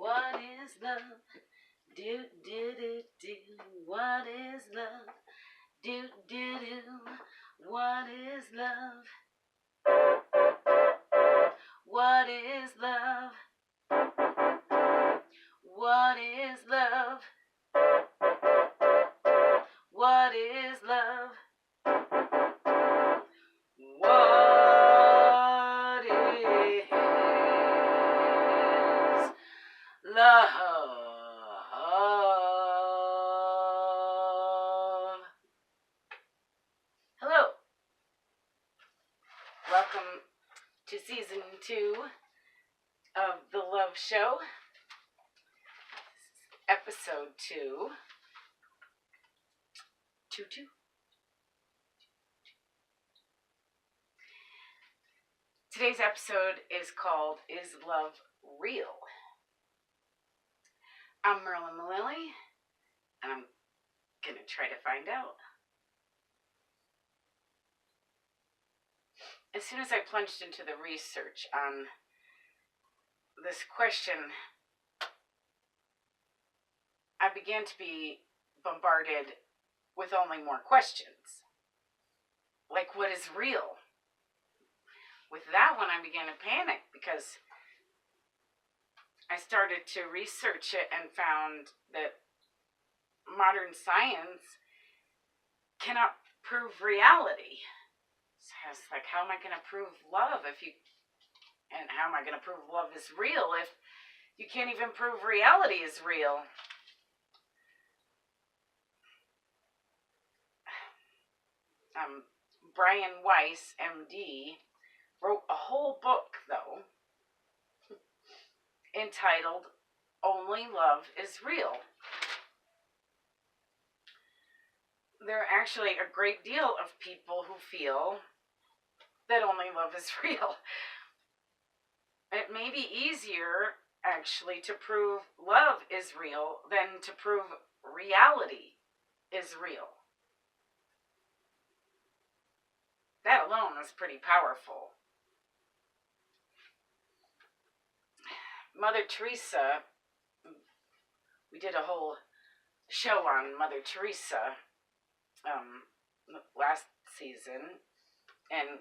What is love? Do, do, do, do. What is love? Do, do, do. What is love? What is love? What is love? What is love? What is love? Hello. Welcome to season 2 of The Love Show. Episode 2. Today's episode is called Is Love Real? I'm Merlin Malilly, and I'm going to try to find out. As soon as I plunged into the research on this question, I began to be bombarded with only more questions. Like, what is real? With that one, I began to panic because I started to research it and found that modern science cannot prove reality. So I was like, how am I going to prove love and how am I going to prove love is real if you can't even prove reality is real? Brian Weiss, MD, wrote a whole book, though, entitled Only Love is Real. There are actually a great deal of people who feel that only love is real. It may be easier, actually, to prove love is real than to prove reality is real. That alone is pretty powerful. Mother Teresa, we did a whole show on Mother Teresa last season, and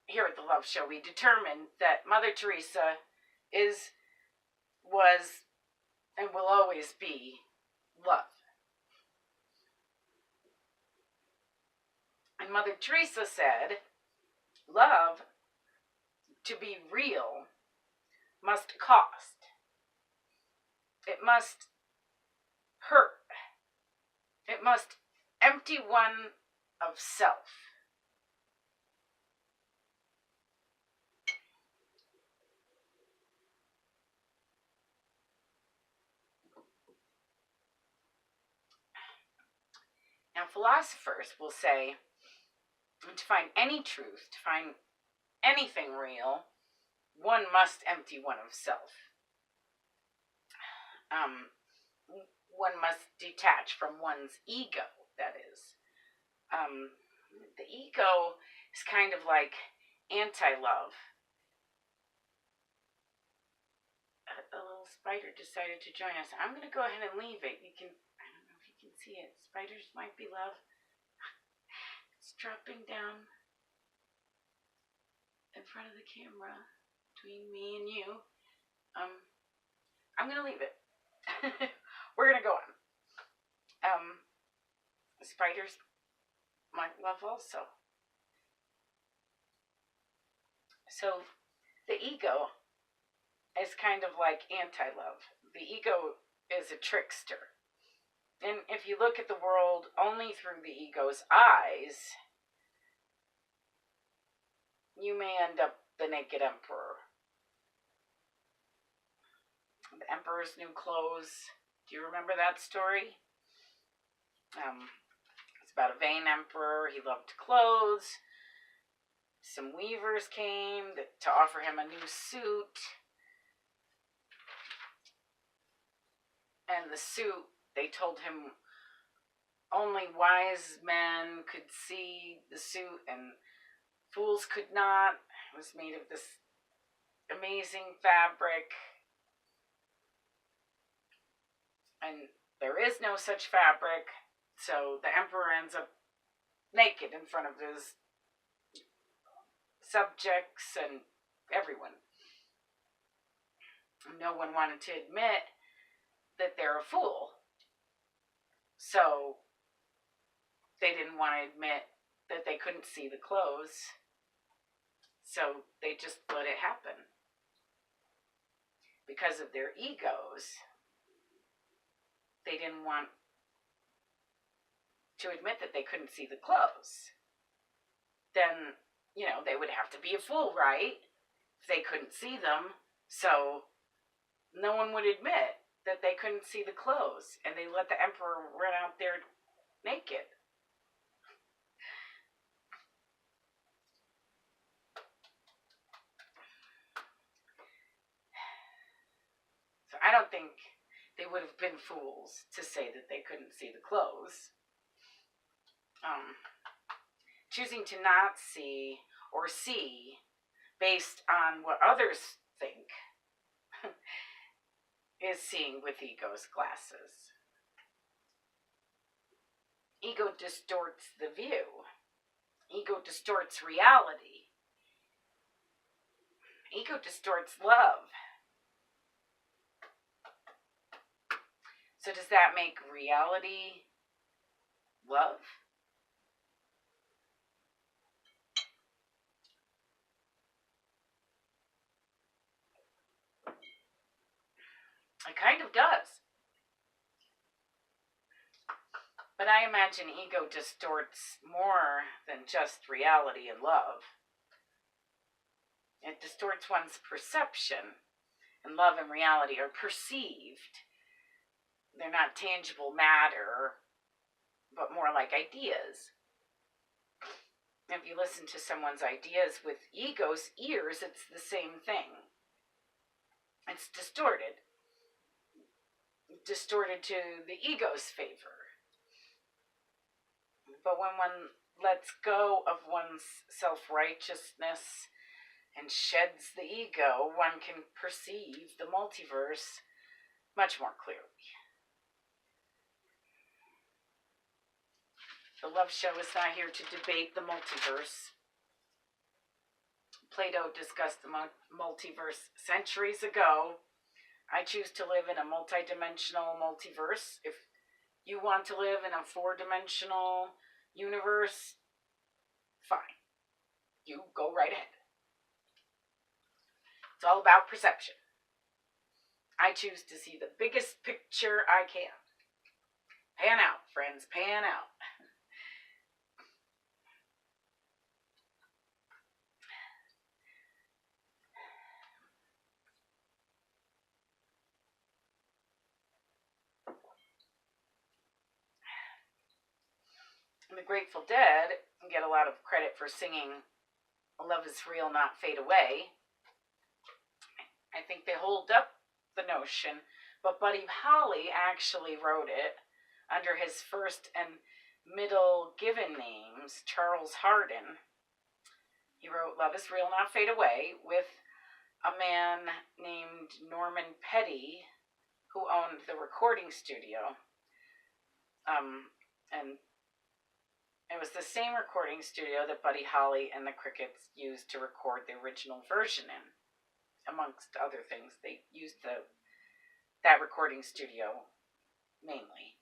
here at the Love Show we determined that Mother Teresa was, and will always be love. And Mother Teresa said, love, to be real, must cost. It must hurt. It must empty one of self. Now, philosophers will say, to find any truth, to find anything real, one must empty one of self. One must detach from one's ego, that is. The ego is kind of like anti-love. A little spider decided to join us. I'm going to go ahead and leave it. I don't know if you can see it. Spiders might be love. It's dropping down in front of the camera between me and you. I'm going to leave it. We're going to go on. Spiders might love also. So the ego is kind of like anti-love. The ego is a trickster. And if you look at the world only through the ego's eyes, you may end up the naked emperor. The Emperor's New Clothes. Do you remember that story? It's about a vain emperor. He loved clothes. Some weavers came to offer him a new suit. And the suit, they told him only wise men could see the suit and fools could not. It was made of this amazing fabric. And there is no such fabric, so the emperor ends up naked in front of his subjects and everyone. No one wanted to admit that they're a fool, so they didn't want to admit that they couldn't see the clothes, so they just let it happen. Because of their egos, they didn't want to admit that they couldn't see the clothes. Then, they would have to be a fool, right? If they couldn't see them, so no one would admit that they couldn't see the clothes, and they let the emperor run out there naked. So I don't think they would have been fools to say that they couldn't see the clothes. Choosing to not see or see based on what others think is seeing with ego's glasses. Ego distorts the view. Ego distorts reality. Ego distorts love. So does that make reality love? It kind of does. But I imagine ego distorts more than just reality and love. It distorts one's perception, and love and reality are perceived. They're not tangible matter, but more like ideas. If you listen to someone's ideas with ego's ears, it's the same thing. It's distorted. Distorted to the ego's favor. But when one lets go of one's self-righteousness and sheds the ego, one can perceive the multiverse much more clearly. The Love Show is not here to debate the multiverse. Plato discussed the multiverse centuries ago. I choose to live in a multidimensional multiverse. If you want to live in a 4-dimensional universe, fine. You go right ahead. It's all about perception. I choose to see the biggest picture I can. Pan out, friends, pan out. The Grateful Dead get a lot of credit for singing Love is Real, Not Fade Away. I think they hold up the notion, but Buddy Holly actually wrote it under his first and middle given names, Charles Hardin. He wrote Love is Real, Not Fade Away with a man named Norman Petty, who owned the recording studio. And it was the same recording studio that Buddy Holly and the Crickets used to record the original version in. Amongst other things, they used that recording studio mainly.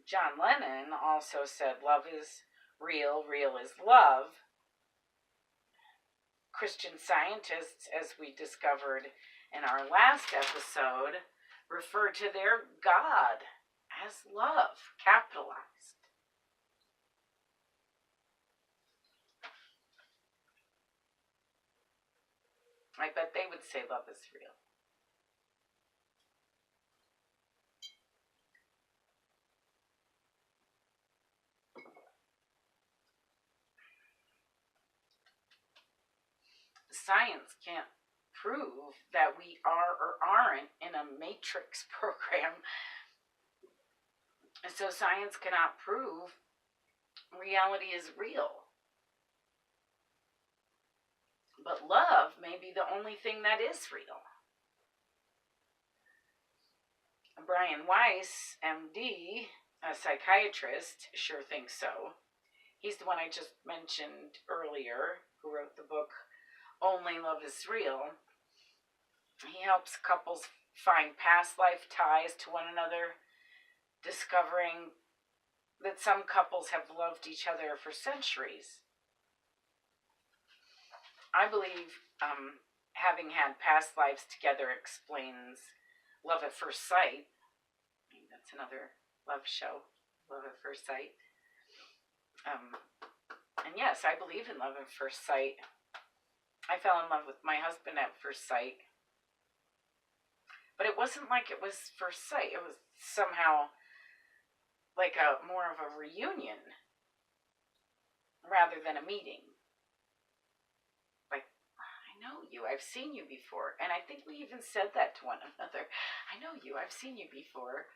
John Lennon also said, love is real, real is love. Christian Scientists, as we discovered in our last episode, refer to their God as love, capitalized. I bet they would say love is real. Science can't prove that we are or aren't in a matrix program. So science cannot prove reality is real. But love may be the only thing that is real. Brian Weiss, MD, a psychiatrist, sure thinks so. He's the one I just mentioned earlier, who wrote the book Only Love is Real. He helps couples find past life ties to one another, discovering that some couples have loved each other for centuries. I believe having had past lives together explains love at first sight. I mean, that's another love show, Love at First Sight. And yes, I believe in love at first sight. I fell in love with my husband at first sight. But it wasn't like it was first sight. It was somehow like a more of a reunion rather than a meeting. Like, I know you. I've seen you before. And I think we even said that to one another. I know you. I've seen you before.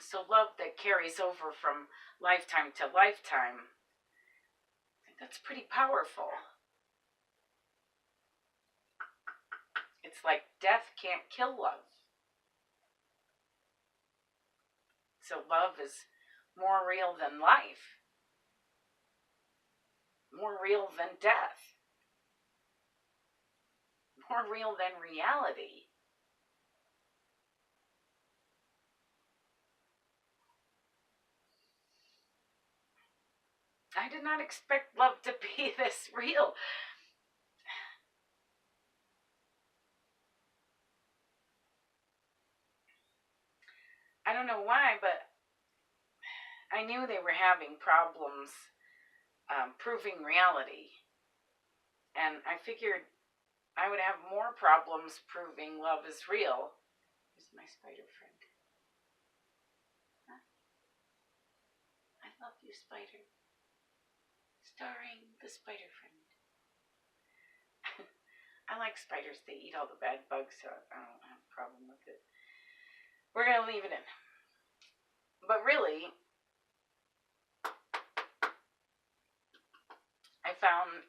So love that carries over from lifetime to lifetime, I think that's pretty powerful. It's like death can't kill love. So love is more real than life, more real than death, more real than reality. I did not expect love to be this real. I don't know why, but I knew they were having problems proving reality. And I figured I would have more problems proving love is real. Who's my spider friend? Huh? I love you, spider. Starring the spider friend. I like spiders. They eat all the bad bugs, so I don't have a problem with it. We're going to leave it in. But really, I found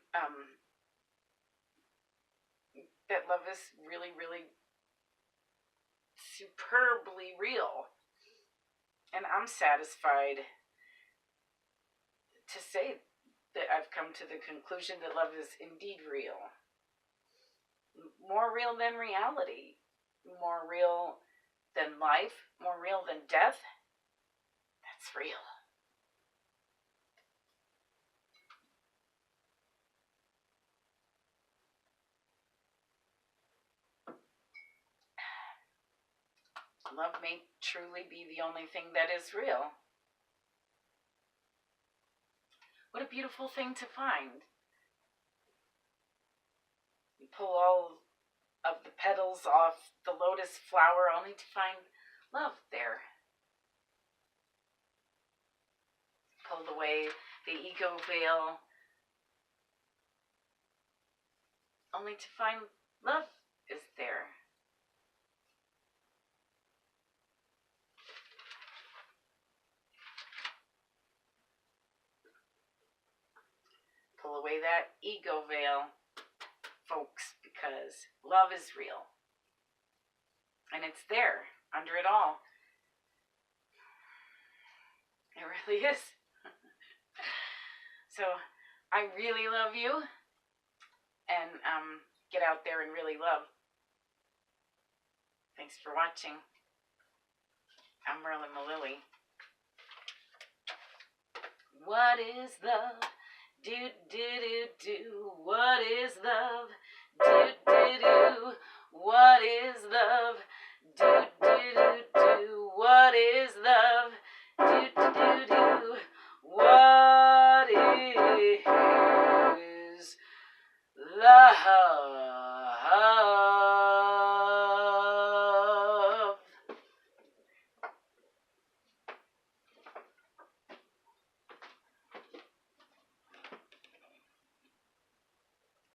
that love is really, really superbly real. And I'm satisfied to say that I've come to the conclusion that love is indeed real. More real than reality. More real than life. More real than death. That's real. Love may truly be the only thing that is real. What a beautiful thing to find. You pull all of the petals off the lotus flower only to find love there. Pulled away the ego veil only to find love is there. Pull away that ego veil, folks, because love is real. And it's there, under it all. It really is. So, I really love you. And get out there and really love. Thanks for watching. I'm Merlin Malilly. What is love? Do, do, do, do. What is love? Do, do, do. What is love? Do,